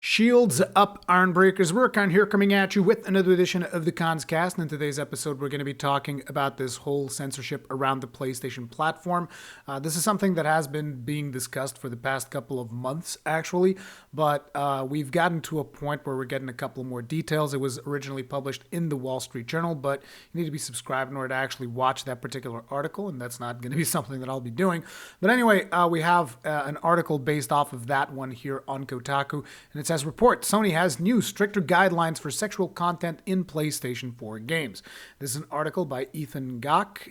Shields up, Ironbreakers. We're kind here coming at you with another edition of the Kast. And in today's episode, we're going to be talking about this whole censorship around the PlayStation platform. This is something that has been being discussed for the past couple of months, actually, but we've gotten to a point where we're getting a couple more details. It was originally published in the Wall Street Journal, but you need to be subscribed in order to actually watch that particular article, and that's not going to be something that I'll be doing. But anyway, we have an article based off of that one here on Kotaku, and it says, report, Sony has new stricter guidelines for sexual content in PlayStation 4 games. This is an article by Ethan Gach.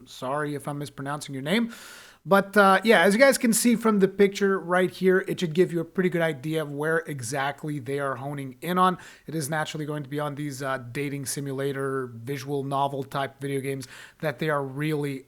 Sorry if I'm mispronouncing your name. But yeah, as you guys can see from the picture right here, it should give you a pretty good idea of where exactly they are honing in on. It is naturally going to be on these dating simulator, visual novel type video games that they are really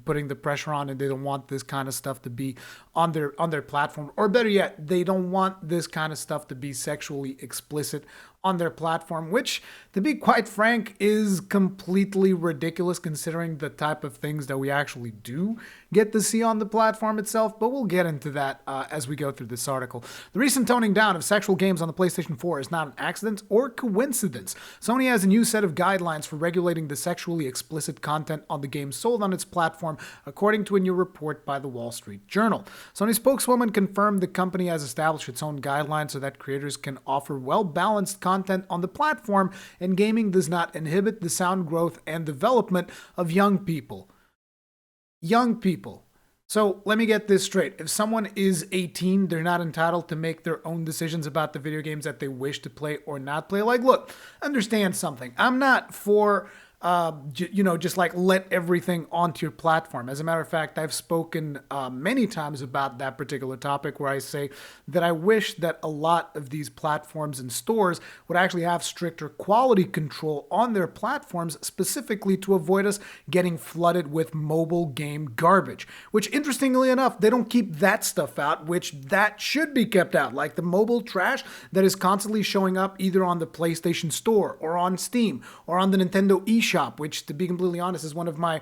putting the pressure on, and they don't want this kind of stuff to be on their platform. Or better yet, they don't want this kind of stuff to be sexually explicit on their platform, which, to be quite frank, is completely ridiculous considering the type of things that we actually do get to see on the platform itself, but we'll get into that as we go through this article. The recent toning down of sexual games on the PlayStation 4 is not an accident or coincidence. Sony has a new set of guidelines for regulating the sexually explicit content on the games sold on its platform, according to a new report by the Wall Street Journal. Sony spokeswoman confirmed the company has established its own guidelines so that creators can offer well-balanced content on the platform, and gaming does not inhibit the sound growth and development of young people. Young people. So let me get this straight. If someone is 18, they're not entitled to make their own decisions about the video games that they wish to play or not play. Like, look, understand something. I'm not for just like let everything onto your platform. As a matter of fact, I've spoken many times about that particular topic where I say that I wish that a lot of these platforms and stores would actually have stricter quality control on their platforms, specifically to avoid us getting flooded with mobile game garbage, which interestingly enough, they don't keep that stuff out, which that should be kept out, like the mobile trash that is constantly showing up either on the PlayStation Store or on Steam or on the Nintendo eShop, which, to be completely honest, is one of my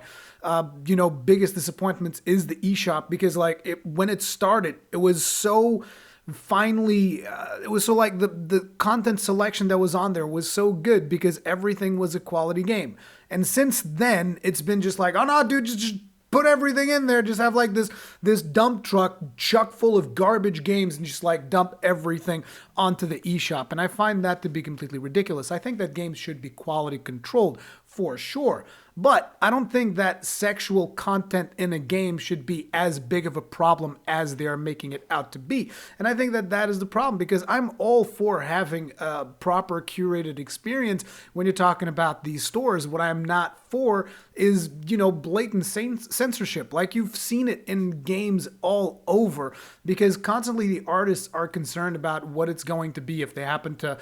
biggest disappointments, is the eShop, because when it started, it was so finally it was so like the content selection that was on there was so good because everything was a quality game. And since then, it's been just like, oh no, dude, just put everything in there. Just have like this dump truck chuck full of garbage games and just like dump everything onto the eShop. And I find that to be completely ridiculous. I think that games should be quality controlled for sure. But I don't think that sexual content in a game should be as big of a problem as they are making it out to be. And I think that that is the problem, because I'm all for having a proper curated experience when you're talking about these stores. What I'm not for is, blatant censorship. Like, you've seen it in games all over, because constantly the artists are concerned about what it's going to be if they happen to,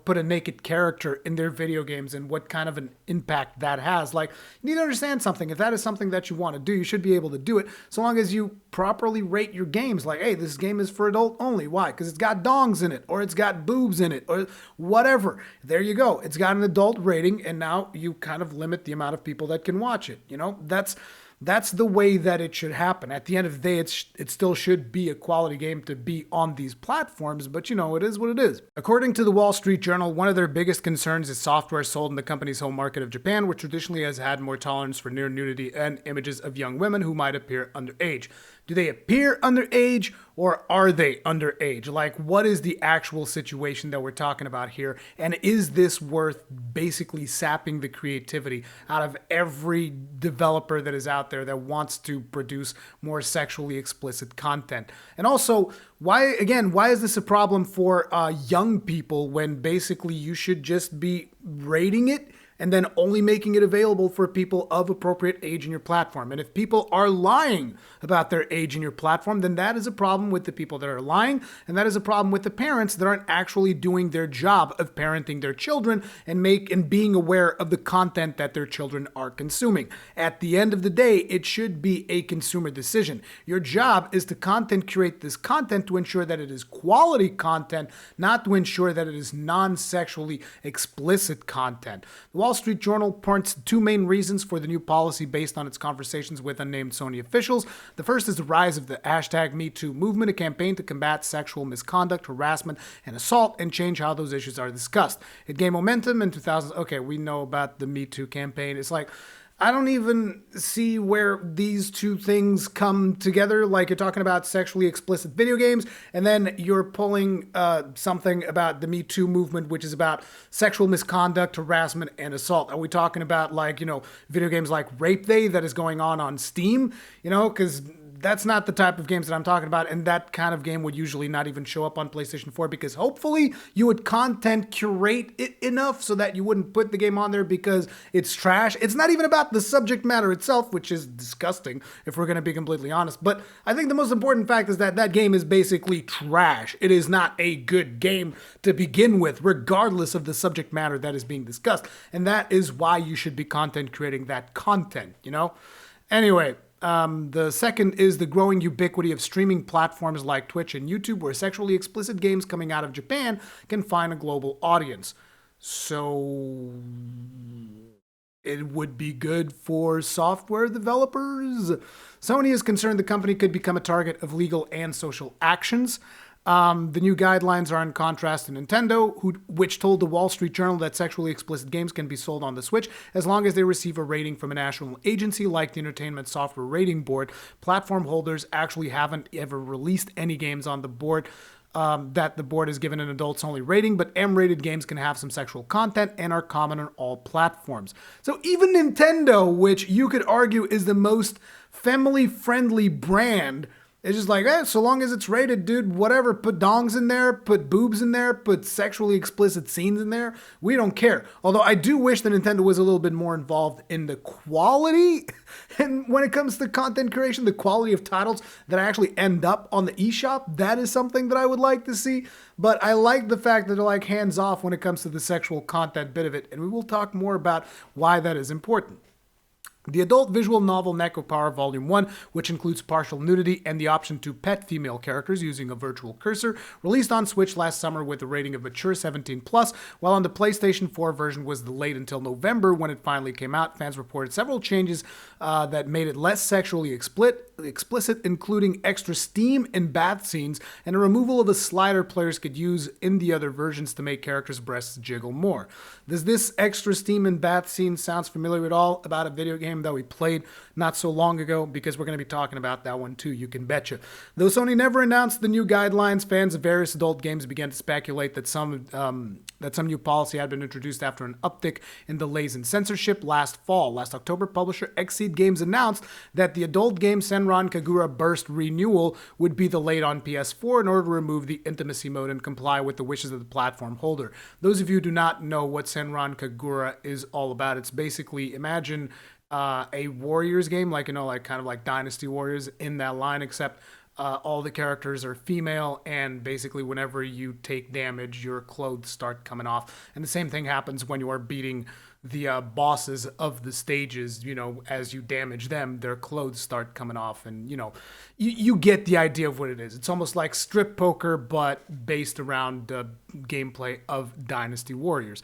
put a naked character in their video games and what kind of an impact that has. Like, you need to understand something. If that is something that you want to do, you should be able to do it, so long as you properly rate your games. Like, hey, this game is for adult only. Why? Because it's got dongs in it, or it's got boobs in it, or whatever. There you go. It's got an adult rating, and now you kind of limit the amount of people that can watch it. That's the way that it should happen. At the end of the day, it still should be a quality game to be on these platforms, but it is what it is. According to the Wall Street Journal, one of their biggest concerns is software sold in the company's home market of Japan, which traditionally has had more tolerance for near nudity and images of young women who might appear underage. Do they appear underage, or are they underage? Like, what is the actual situation that we're talking about here? And is this worth basically sapping the creativity out of every developer that is out there that wants to produce more sexually explicit content? And also, why is this a problem for young people when basically you should just be rating it and then only making it available for people of appropriate age in your platform? And if people are lying about their age in your platform, then that is a problem with the people that are lying, and that is a problem with the parents that aren't actually doing their job of parenting their children and being aware of the content that their children are consuming. At the end of the day, it should be a consumer decision. Your job is to curate this content to ensure that it is quality content, not to ensure that it is non-sexually explicit content. The Wall Wall Street Journal points to two main reasons for the new policy based on its conversations with unnamed Sony officials. The first is the rise of the hashtag #MeToo movement, a campaign to combat sexual misconduct, harassment, and assault, and change how those issues are discussed. It gained momentum in 2000. Okay, we know about the #MeToo campaign. It's like, I don't even see where these two things come together. Like, you're talking about sexually explicit video games, and then you're pulling something about the Me Too movement, which is about sexual misconduct, harassment, and assault. Are we talking about, like, video games like Rape Day that is going on Steam? Because that's not the type of games that I'm talking about, and that kind of game would usually not even show up on PlayStation 4 because hopefully you would content curate it enough so that you wouldn't put the game on there because it's trash. It's not even about the subject matter itself, which is disgusting if we're going to be completely honest, but I think the most important fact is that that game is basically trash. It is not a good game to begin with, regardless of the subject matter that is being discussed, and that is why you should be content creating that content, Anyway, the second is the growing ubiquity of streaming platforms like Twitch and YouTube, where sexually explicit games coming out of Japan can find a global audience. So it would be good for software developers. Sony is concerned the company could become a target of legal and social actions. The new guidelines are in contrast to Nintendo, which told the Wall Street Journal that sexually explicit games can be sold on the Switch as long as they receive a rating from a national agency like the Entertainment Software Rating Board. Platform holders actually haven't ever released any games on the board that the board has given an adults-only rating, but M-rated games can have some sexual content and are common on all platforms. So even Nintendo, which you could argue is the most family-friendly brand, it's just like, so long as it's rated, dude, whatever, put dongs in there, put boobs in there, put sexually explicit scenes in there. We don't care. Although I do wish that Nintendo was a little bit more involved in the quality. And when it comes to content creation, the quality of titles that actually end up on the eShop, that is something that I would like to see. But I like the fact that they're like hands off when it comes to the sexual content bit of it. And we will talk more about why that is important. The adult visual novel Neko Power Volume 1, which includes partial nudity and the option to pet female characters using a virtual cursor, released on Switch last summer with a rating of mature 17+, while on the PlayStation 4 version was delayed until November when it finally came out. Fans reported several changes that made it less sexually explicit, including extra steam in bath scenes and a removal of a slider players could use in the other versions to make characters' breasts jiggle more. Does this extra steam in bath scene sounds familiar at all about a video game that we played not so long ago? Because we're going to be talking about that one too, you can betcha. Though Sony never announced the new guidelines, fans of various adult games began to speculate that some new policy had been introduced after an uptick in delays in censorship last fall. Last October, publisher Xseed Games announced that the adult game Senran Kagura Burst Renewal would be delayed on PS4 in order to remove the intimacy mode and comply with the wishes of the platform holder. Those of you who do not know what Senran Kagura is all about, it's basically, imagine a Warriors game, kind of like Dynasty Warriors in that line, except all the characters are female, and basically whenever you take damage, your clothes start coming off. And the same thing happens when you are beating the bosses of the stages. As you damage them, their clothes start coming off, and you get the idea of what it is. It's almost like strip poker, but based around the gameplay of Dynasty Warriors.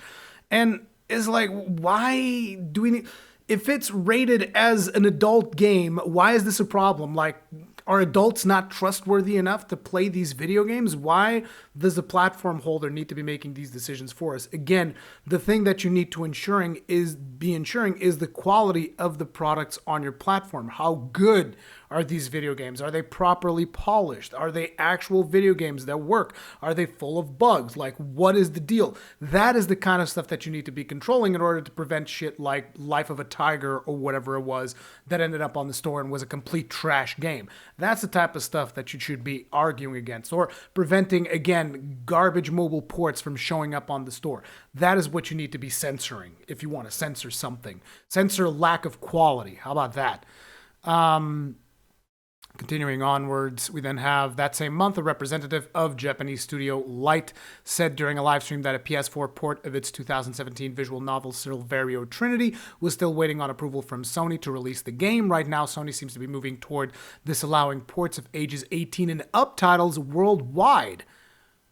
And it's like, why do we need... If it's rated as an adult game, why is this a problem? Like, are adults not trustworthy enough to play these video games? Why does the platform holder need to be making these decisions for us? Again, the thing that you need to ensuring is the quality of the products on your platform. How good are these video games? Are they properly polished? Are they actual video games that work? Are they full of bugs? Like, what is the deal? That is the kind of stuff that you need to be controlling in order to prevent shit like Life of a Tiger or whatever it was that ended up on the store and was a complete trash game. That's the type of stuff that you should be arguing against, or preventing, again, garbage mobile ports from showing up on the store. That is what you need to be censoring if you want to censor something. Censor lack of quality. How about that? Continuing onwards, we then have that same month, a representative of Japanese studio Light said during a live stream that a PS4 port of its 2017 visual novel Silverio Trinity was still waiting on approval from Sony to release the game. Right now, Sony seems to be moving toward disallowing ports of ages 18 and up titles worldwide.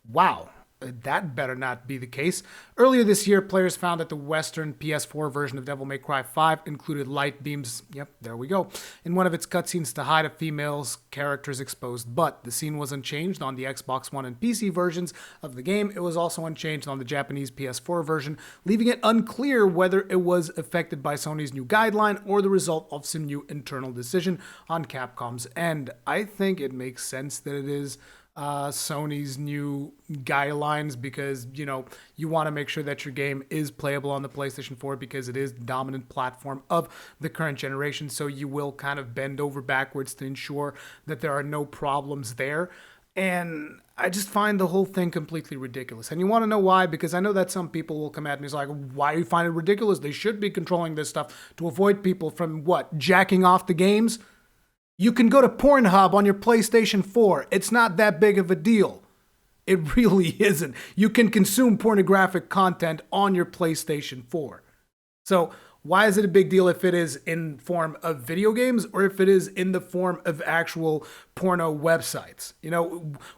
Wow. that better not be the case. Earlier this year, players found that the Western PS4 version of Devil May Cry 5 included light beams, yep, there we go, in one of its cutscenes to hide a female's character's exposed butt. The scene was unchanged on the Xbox One and PC versions of the game. It was also unchanged on the Japanese PS4 version, leaving it unclear whether it was affected by Sony's new guideline or the result of some new internal decision on Capcom's end. I think it makes sense that it is Sony's new guidelines because, you want to make sure that your game is playable on the PlayStation 4 because it is the dominant platform of the current generation. So you will kind of bend over backwards to ensure that there are no problems there. And I just find the whole thing completely ridiculous. And you want to know why? Because I know that some people will come at me and like, why do you find it ridiculous? They should be controlling this stuff to avoid people from jacking off the games? You can go to Pornhub on your PlayStation 4. It's not that big of a deal. It really isn't. You can consume pornographic content on your PlayStation 4. So why is it a big deal if it is in form of video games or if it is in the form of actual porno websites?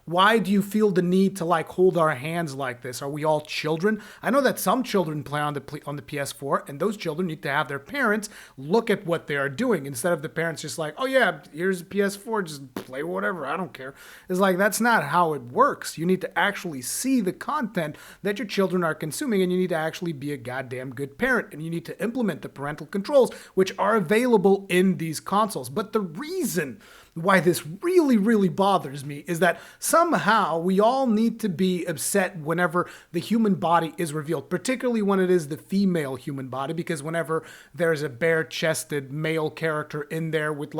Why do you feel the need to hold our hands like this? Are we all children? I know that some children play on the PS4, and those children need to have their parents look at what they are doing instead of the parents just oh yeah, here's a PS4, just play whatever, I don't care. It's that's not how it works. You need to actually see the content that your children are consuming, and you need to actually be a goddamn good parent, and you need to implement the parental controls which are available in these consoles. But the reason why this really, really bothers me is that somehow we all need to be upset whenever the human body is revealed, particularly when it is the female human body, because whenever there's a bare-chested male character in there with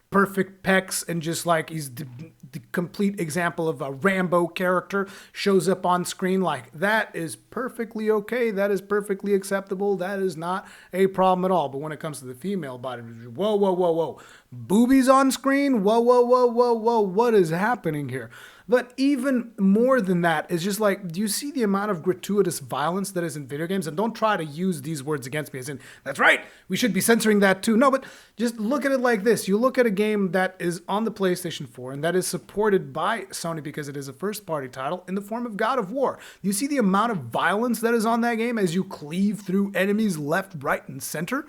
perfect pecs and just he's the complete example of a Rambo character shows up on screen, that is perfectly okay. That is perfectly acceptable. That is not a problem at all. But when it comes to the female body, whoa, whoa, whoa, whoa. Boobies on screen? Whoa, whoa, whoa, whoa, whoa. What is happening here? But even more than that is just do you see the amount of gratuitous violence that is in video games? And don't try to use these words against me as in, that's right, we should be censoring that too. No, but just look at it like this. You look at a game that is on the PlayStation 4 and that is supported by Sony because it is a first-party title in the form of God of War. Do you see the amount of violence that is on that game as you cleave through enemies left, right, and center?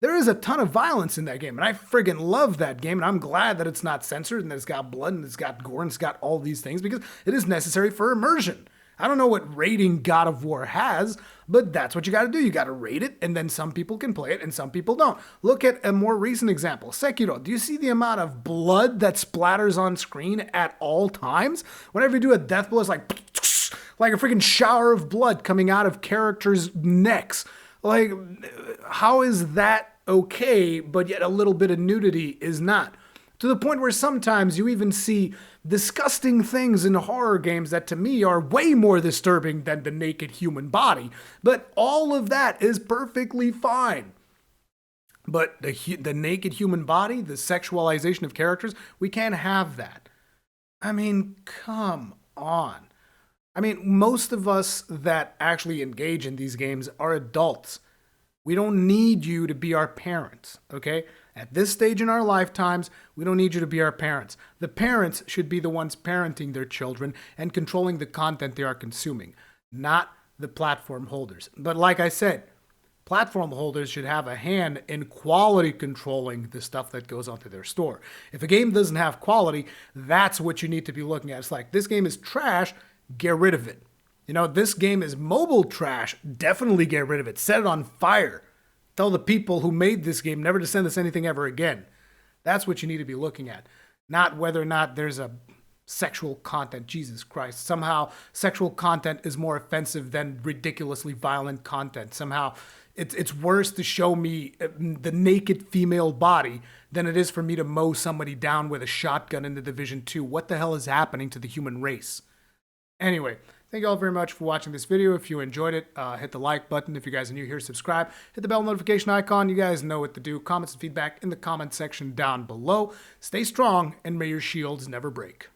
There is a ton of violence in that game, and I friggin' love that game, and I'm glad that it's not censored, and that it's got blood, and it's got gore, and it's got all these things, because it is necessary for immersion. I don't know what rating God of War has, but that's what you gotta do. You gotta rate it, and then some people can play it, and some people don't. Look at a more recent example, Sekiro. Do you see the amount of blood that splatters on screen at all times? Whenever you do a death blow, it's like a freaking shower of blood coming out of characters' necks. How is that okay, but yet a little bit of nudity is not? To the point where sometimes you even see disgusting things in horror games that to me are way more disturbing than the naked human body. But all of that is perfectly fine. But the naked human body, the sexualization of characters, we can't have that. I mean, come on. Most of us that actually engage in these games are adults. We don't need you to be our parents, okay? At this stage in our lifetimes, we don't need you to be our parents. The parents should be the ones parenting their children and controlling the content they are consuming, not the platform holders. But like I said, platform holders should have a hand in quality controlling the stuff that goes onto their store. If a game doesn't have quality, that's what you need to be looking at. It's this game is trash, get rid of it. This game is mobile trash, definitely get rid of it. Set it on fire. Tell the people who made this game never to send us anything ever again. That's what you need to be looking at. Not whether or not there's a sexual content. Jesus Christ. Somehow sexual content is more offensive than ridiculously violent content. Somehow it's worse to show me the naked female body than it is for me to mow somebody down with a shotgun in the Division 2. What the hell is happening to the human race? Anyway, thank you all very much for watching this video. If you enjoyed it, hit the like button. If you guys are new here, subscribe. Hit the bell notification icon. You guys know what to do. Comments and feedback in the comment section down below. Stay strong, and may your shields never break.